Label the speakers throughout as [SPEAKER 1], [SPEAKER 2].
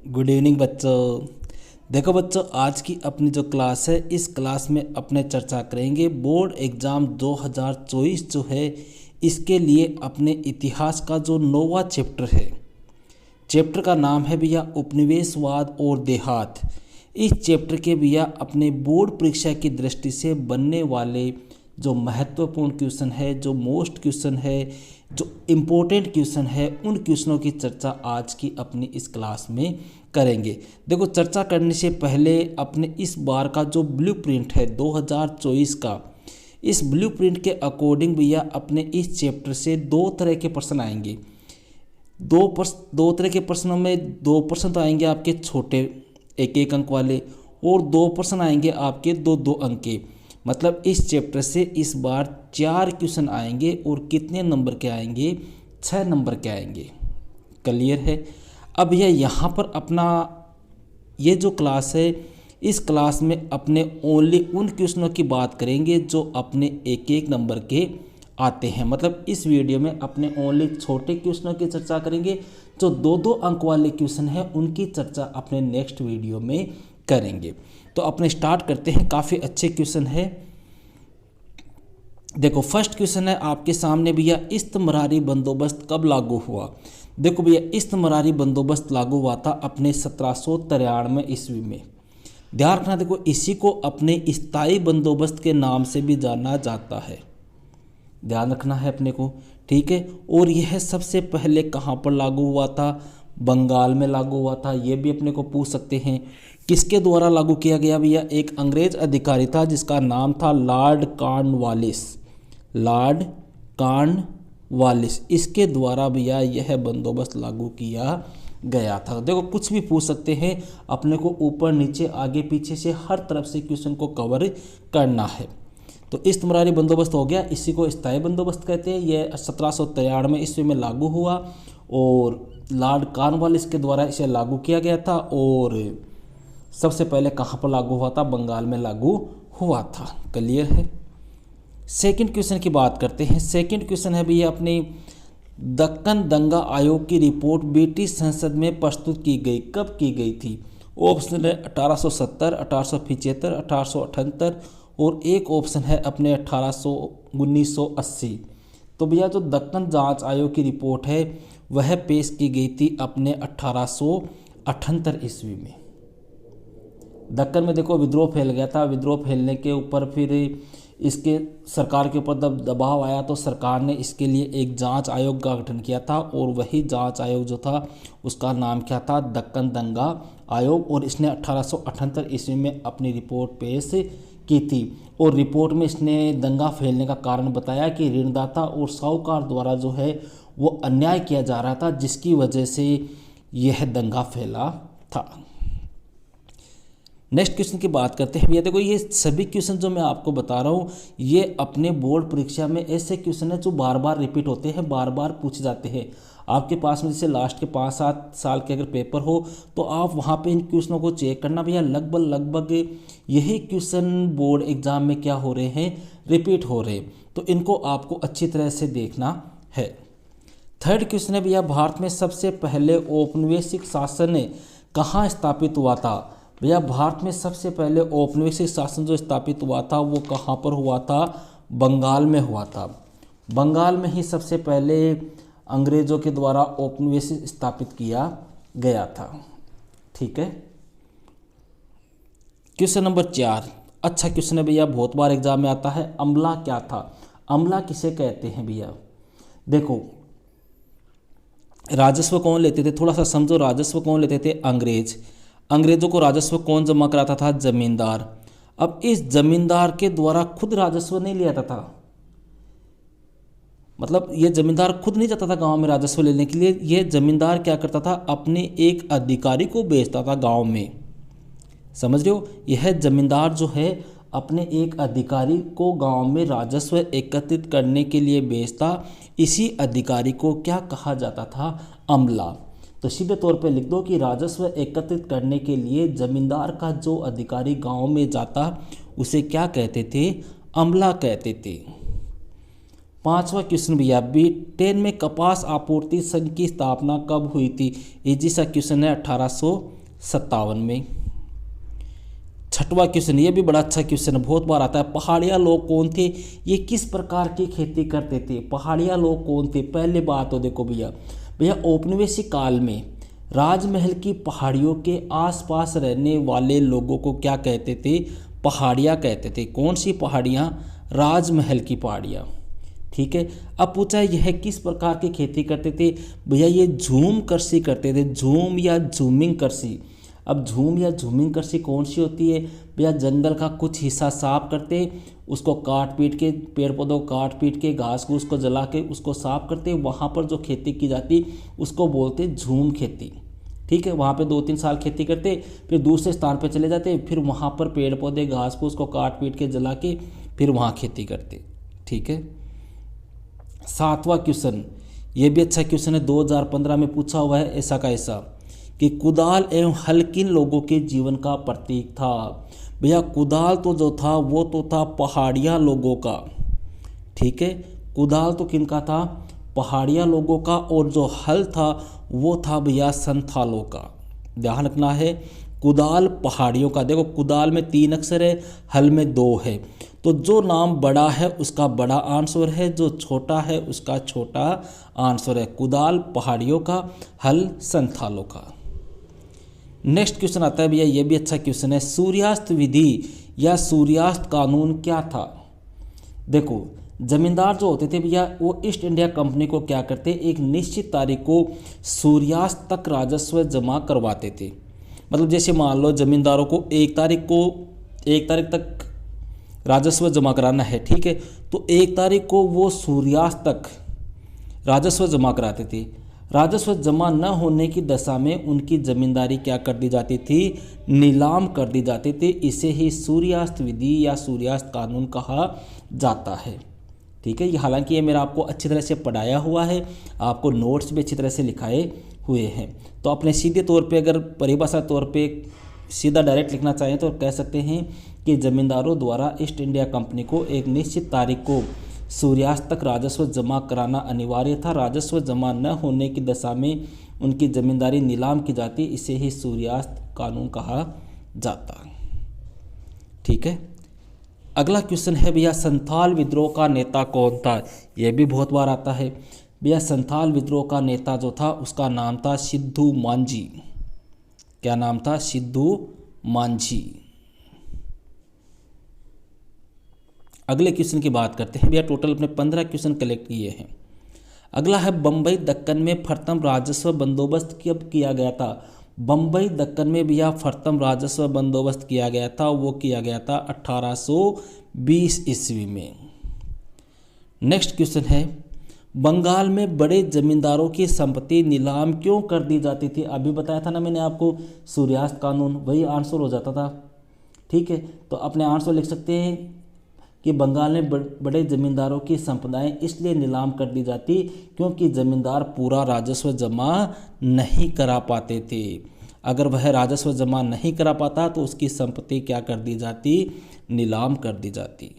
[SPEAKER 1] Good evening बच्चों। देखो बच्चों, आज की अपनी जो क्लास है, इस क्लास में अपने चर्चा करेंगे बोर्ड एग्ज़ाम 2024 जो है इसके लिए अपने इतिहास का जो 9वां चैप्टर है। चैप्टर का नाम है भैया उपनिवेशवाद और देहात। इस चैप्टर के भैया अपने बोर्ड परीक्षा की दृष्टि से बनने वाले जो महत्वपूर्ण क्वेश्चन है, जो मोस्ट क्वेश्चन है, जो इम्पोर्टेंट क्वेश्चन है, उन क्वेश्चनों की चर्चा आज की अपनी इस क्लास में करेंगे। देखो, चर्चा करने से पहले अपने इस बार का जो ब्लूप्रिंट है 2024 का, इस ब्लूप्रिंट के अकॉर्डिंग भैया अपने इस चैप्टर से दो तरह के प्रश्न आएंगे। दो तरह के प्रश्नों में दो प्रश्न तो आएंगे आपके छोटे एक एक अंक वाले, और दो प्रश्न आएंगे आपके दो दो अंक के। मतलब इस चैप्टर से इस बार 4 क्वेश्चन आएंगे और कितने नंबर के आएंगे? 6 नंबर के आएंगे। क्लियर है? अब यह यहाँ पर अपना ये जो क्लास है, इस क्लास में अपने ओनली उन क्वेश्चनों की बात करेंगे जो अपने एक एक नंबर के आते हैं। मतलब इस वीडियो में अपने ओनली छोटे क्वेश्चनों की चर्चा करेंगे। जो दो दो अंक वाले क्वेश्चन हैं उनकी चर्चा अपने नेक्स्ट वीडियो में करेंगे। तो अपने स्टार्ट करते हैं। काफ़ी अच्छे क्वेश्चन है। देखो, फर्स्ट क्वेश्चन है आपके सामने भैया, इस्तमरारी बंदोबस्त कब लागू हुआ? देखो भैया, इस्तमरारी बंदोबस्त लागू हुआ था अपने 1793 ईस्वी में। ध्यान रखना, देखो इसी को अपने स्थायी बंदोबस्त के नाम से भी जाना जाता है। ध्यान रखना है अपने को, ठीक है। और यह सबसे पहले कहाँ पर लागू हुआ था? बंगाल में लागू हुआ था। ये भी अपने को पूछ सकते हैं। किसके द्वारा लागू किया गया भैया? एक अंग्रेज अधिकारी था जिसका नाम था लॉर्ड कॉर्नवालिस। लॉर्ड कॉर्नवालिस, इसके द्वारा भैया यह बंदोबस्त लागू किया गया था। देखो, कुछ भी पूछ सकते हैं। अपने को ऊपर नीचे आगे पीछे से हर तरफ से क्वेश्चन को कवर करना है। तो इस्तमरारी बंदोबस्त हो गया, इसी को स्थायी बंदोबस्त कहते हैं। यह 1793 ईस्वी में लागू हुआ और लॉर्ड कॉर्नवालिस के द्वारा इसे लागू किया गया था। और सबसे पहले कहाँ पर लागू हुआ था? बंगाल में लागू हुआ था। क्लियर है? सेकंड क्वेश्चन की बात करते हैं। सेकंड क्वेश्चन है भैया अपनी, दक्कन दंगा आयोग की रिपोर्ट ब्रिटिश संसद में प्रस्तुत की गई, कब की गई थी? ऑप्शन है 1870, 1875, 1878 और एक ऑप्शन है अपने 1980। तो भैया जो दक्कन जांच आयोग की रिपोर्ट है वह पेश की गई थी अपने 1878 ईस्वी में। दक्कन में देखो विद्रोह फैल गया था। विद्रोह फैलने के ऊपर फिर इसके सरकार के ऊपर दबाव आया तो सरकार ने इसके लिए एक जांच आयोग का गठन किया था। और वही जांच आयोग जो था उसका नाम क्या था? दक्कन दंगा आयोग। और इसने 1878 ईस्वी में अपनी रिपोर्ट पेश की थी। और रिपोर्ट में इसने दंगा फैलने का कारण बताया कि ऋणदाता और साहूकार द्वारा जो है वो अन्याय किया जा रहा था, जिसकी वजह से यह दंगा फैला था। नेक्स्ट क्वेश्चन की बात करते हैं भैया। देखो, ये सभी क्वेश्चन जो मैं आपको बता रहा हूँ ये अपने बोर्ड परीक्षा में ऐसे क्वेश्चन हैं जो बार बार रिपीट होते हैं, बार बार पूछे जाते हैं। आपके पास में जैसे लास्ट के 5-7 साल के अगर पेपर हो तो आप वहाँ पे इन क्वेश्चनों को चेक करना भैया। लगभग यही क्वेश्चन बोर्ड एग्जाम में क्या हो रहे हैं? रिपीट हो रहे हैं। तो इनको आपको अच्छी तरह से देखना है। थर्ड क्वेश्चन है भैया, भारत में सबसे पहले औपनिवेशिक शासन कहाँ स्थापित हुआ था? भैया, भारत में सबसे पहले औपनिवेशिक शासन जो स्थापित हुआ था वो कहाँ पर हुआ था? बंगाल में हुआ था। बंगाल में ही सबसे पहले अंग्रेजों के द्वारा औपनिवेशिक स्थापित किया गया था। ठीक है। क्वेश्चन नंबर 4, अच्छा क्वेश्चन है भैया, बहुत बार एग्जाम में आता है। अमला क्या था? अमला किसे कहते हैं भैया? देखो, राजस्व कौन लेते थे? थोड़ा सा समझो, राजस्व कौन लेते थे? अंग्रेज। अंग्रेजों को राजस्व कौन जमा कराता था? जमींदार। अब इस जमींदार के द्वारा खुद राजस्व नहीं लिया जाता था। मतलब ये जमींदार खुद नहीं जाता था गांव में राजस्व लेने के लिए। ये जमींदार क्या करता था? अपने एक अधिकारी को भेजता था गांव में। समझ रहे हो? यह जमींदार जो है अपने एक अधिकारी को गांव में राजस्व एकत्रित करने के लिए भेजता। इसी अधिकारी को क्या कहा जाता था? अमला। तो सीधे तौर पे लिख दो कि राजस्व एकत्रित करने के लिए जमींदार का जो अधिकारी गांव में जाता उसे क्या कहते थे? अमला कहते थे। 5वां क्वेश्चन भैया ब्रिटेन में कपास आपूर्ति संघ की स्थापना कब हुई थी? इजी सा क्वेश्चन है, 1857 में। 6वां क्वेश्चन, ये भी बड़ा अच्छा क्वेश्चन है, बहुत बार आता है। पहाड़िया लोग कौन थे? ये किस प्रकार की खेती करते थे? पहाड़िया लोग कौन थे? पहले बात तो देखो भैया औपनिवेशिक काल में राजमहल की पहाड़ियों के आसपास रहने वाले लोगों को क्या कहते थे? पहाड़िया कहते थे। कौन सी पहाड़ियाँ? राजमहल की पहाड़ियाँ। ठीक है। अब पूछा है यह किस प्रकार की खेती करते थे? भैया ये झूम कृषि करते थे, झूम या झूमिंग कृषि। अब झूम या झूमिंग कृषि कौन सी होती है? भैया जंगल का कुछ हिस्सा साफ करते, उसको काट पीट के, पेड़ पौधों को काट पीट के, घास फूस को जला के उसको साफ करते, वहाँ पर जो खेती की जाती उसको बोलते झूम खेती। ठीक है। वहाँ पे 2-3 साल खेती करते, फिर दूसरे स्थान पे चले जाते, फिर वहाँ पर पेड़ पौधे घास फूस को काट पीट के जला के फिर वहाँ खेती करते। ठीक है। 7वां क्वेश्चन, ये भी अच्छा क्वेश्चन है, 2015 में पूछा हुआ है ऐसा का ऐसा कि कुदाल एवं हल किन लोगों के जीवन का प्रतीक था? भैया कुदाल तो जो था वो तो था पहाड़िया लोगों का। ठीक है। कुदाल तो किनका था? पहाड़िया लोगों का। और जो हल था वो था भैया संथालों का। ध्यान रखना है, कुदाल पहाड़ियों का। देखो कुदाल में 3 अक्षर है, हल में 2 है, तो जो नाम बड़ा है उसका बड़ा आंसर है, जो छोटा है उसका छोटा आंसर है। कुदाल पहाड़ियों का, हल संथालों का। नेक्स्ट क्वेश्चन आता है भैया, ये भी अच्छा क्वेश्चन है, सूर्यास्त विधि या सूर्यास्त कानून क्या था? देखो जमींदार जो होते थे भैया वो ईस्ट इंडिया कंपनी को क्या करते, एक निश्चित तारीख को सूर्यास्त तक राजस्व जमा करवाते थे। मतलब जैसे मान लो जमींदारों को 1 तारीख तक राजस्व जमा कराना है। ठीक है। तो 1 तारीख को वो सूर्यास्त तक राजस्व जमा कराते थे। राजस्व जमा न होने की दशा में उनकी जमींदारी क्या कर दी जाती थी? नीलाम कर दी जाती थी। इसे ही सूर्यास्त विधि या सूर्यास्त कानून कहा जाता है। ठीक है। ये हालांकि ये मेरा आपको अच्छी तरह से पढ़ाया हुआ है, आपको नोट्स भी अच्छी तरह से लिखाए हुए हैं। तो अपने सीधे तौर पे अगर परिभाषा तौर पे सीधा डायरेक्ट लिखना चाहें तो कह सकते हैं कि जमींदारों द्वारा ईस्ट इंडिया कंपनी को एक निश्चित तारीख को सूर्यास्त तक राजस्व जमा कराना अनिवार्य था। राजस्व जमा न होने की दशा में उनकी जमींदारी नीलाम की जाती, इसे ही सूर्यास्त कानून कहा जाता। ठीक है। अगला क्वेश्चन है भैया, संथाल विद्रोह का नेता कौन था? यह भी बहुत बार आता है भैया। संथाल विद्रोह का नेता जो था उसका नाम था सिद्धू मांझी। क्या नाम था? सिद्धू मांझी। अगले क्वेश्चन की बात करते हैं भैया। टोटल अपने 15 क्वेश्चन कलेक्ट किए हैं। अगला है बम्बई दक्कन में प्रथम राजस्व बंदोबस्त कब किया गया था? बम्बई दक्कन में भैया प्रथम राजस्व बंदोबस्त किया गया था, वो किया गया था 1820 ईस्वी में। नेक्स्ट क्वेश्चन है, बंगाल में बड़े जमींदारों की संपत्ति नीलाम क्यों कर दी जाती थी? अभी बताया था ना मैंने आपको, सूर्यास्त कानून, वही आंसर हो जाता था। ठीक है। तो अपने आंसर लिख सकते हैं कि बंगाल में बड़े जमींदारों की संपदाएं इसलिए नीलाम कर दी जाती क्योंकि जमींदार पूरा राजस्व जमा नहीं करा पाते थे। अगर वह राजस्व जमा नहीं करा पाता तो उसकी संपत्ति क्या कर दी जाती? नीलाम कर दी जाती।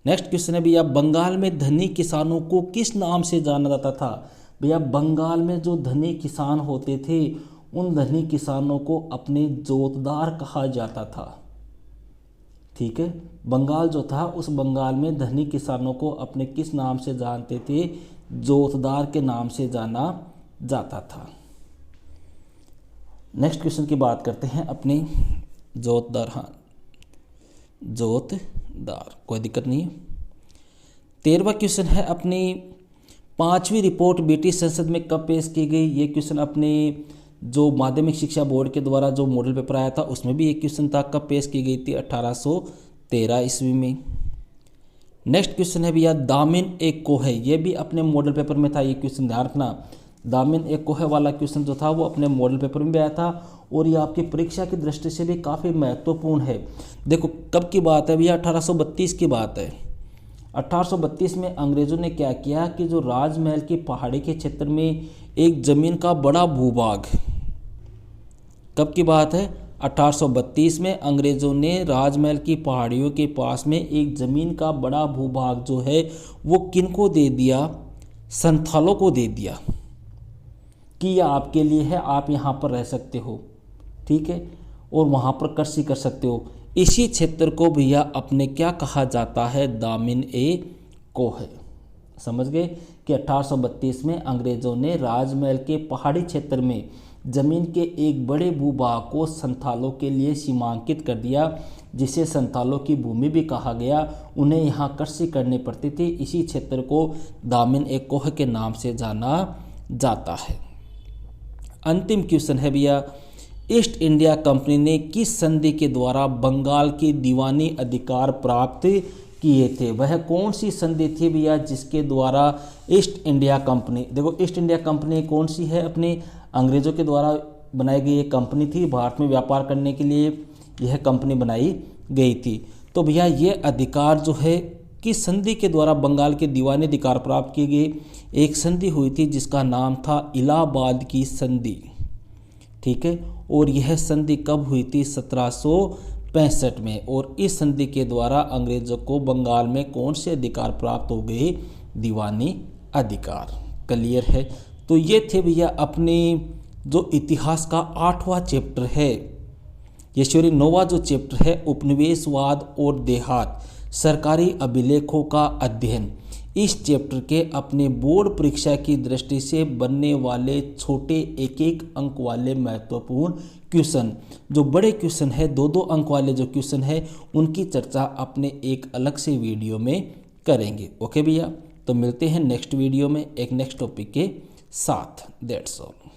[SPEAKER 1] नेक्स्ट क्वेश्चन है भैया, बंगाल में धनी किसानों को किस नाम से जाना जाता था? भैया बंगाल में जो धनी किसान होते थे उन धनी किसानों को अपने जोतदार कहा जाता था। ठीक है। बंगाल जो था उस बंगाल में धनी किसानों को अपने किस नाम से जानते थे? जोतदार के नाम से जाना जाता था। नेक्स्ट क्वेश्चन की बात करते हैं अपनी जोतदार। हाँ, जोतदार, कोई दिक्कत नहीं है। 13वां क्वेश्चन है अपनी 5वीं रिपोर्ट ब्रिटिश संसद में कब पेश की गई? ये क्वेश्चन अपने जो माध्यमिक शिक्षा बोर्ड के द्वारा जो मॉडल पेपर आया था उसमें भी एक क्वेश्चन था, कब पेश की गई थी? 1813 ईस्वी में। नेक्स्ट क्वेश्चन है भैया, दामिन एक को है, ये भी अपने मॉडल पेपर में था। ये क्वेश्चन ध्यान रखना, दामिन एक को है वाला क्वेश्चन जो था वो अपने मॉडल पेपर में भी आया था और ये आपकी परीक्षा की दृष्टि से भी काफ़ी महत्वपूर्ण है। देखो कब की बात है भैया? 1832 की बात है। 1832 में अंग्रेज़ों ने क्या किया कि जो राजमहल की पहाड़ी के क्षेत्र में एक ज़मीन का बड़ा भूभाग, कब की बात है? 1832 में अंग्रेज़ों ने राजमहल की पहाड़ियों के पास में एक ज़मीन का बड़ा भूभाग जो है वो किनको दे दिया, संथालों को दे दिया कि यह आपके लिए है, आप यहाँ पर रह सकते हो, ठीक है, और वहाँ पर कृषि कर सकते हो। इसी क्षेत्र को भैया अपने क्या कहा जाता है, दामिन ए को है। समझ गए कि 1832 में अंग्रेज़ों ने राजमहल के पहाड़ी क्षेत्र में ज़मीन के एक बड़े भूभाग को संथालों के लिए सीमांकित कर दिया, जिसे संथालों की भूमि भी कहा गया। उन्हें यहाँ कृषि करनी पड़ती थी। इसी क्षेत्र को दामिन ए कोह के नाम से जाना जाता है। अंतिम क्वेश्चन है भैया, ईस्ट इंडिया कंपनी ने किस संधि के द्वारा बंगाल के दीवानी अधिकार प्राप्त किए थे? वह कौन सी संधि थी भैया जिसके द्वारा ईस्ट इंडिया कंपनी, देखो ईस्ट इंडिया कंपनी कौन सी है, अपने अंग्रेज़ों के द्वारा बनाई गई एक कंपनी थी। भारत में व्यापार करने के लिए यह कंपनी बनाई गई थी। तो भैया ये अधिकार जो है किस संधि के द्वारा बंगाल के दीवानी अधिकार प्राप्त किए गए? एक संधि हुई थी जिसका नाम था इलाहाबाद की संधि, ठीक है, और यह संधि कब हुई थी? 1765 में। और इस संधि के द्वारा अंग्रेज़ों को बंगाल में कौन से अधिकार प्राप्त हो गए? दीवानी अधिकार। क्लियर है? तो ये थे भैया अपने जो इतिहास का 8वां चैप्टर है, ये सॉरी 9वां जो चैप्टर है, उपनिवेशवाद और देहात, सरकारी अभिलेखों का अध्ययन। इस चैप्टर के अपने बोर्ड परीक्षा की दृष्टि से बनने वाले छोटे एक एक अंक वाले महत्वपूर्ण क्वेश्चन, जो बड़े क्वेश्चन है 2-2 अंक वाले जो क्वेश्चन है, उनकी चर्चा अपने एक अलग से वीडियो में करेंगे। ओके भैया, तो मिलते हैं नेक्स्ट वीडियो में एक नेक्स्ट टॉपिक के साथ। That's all.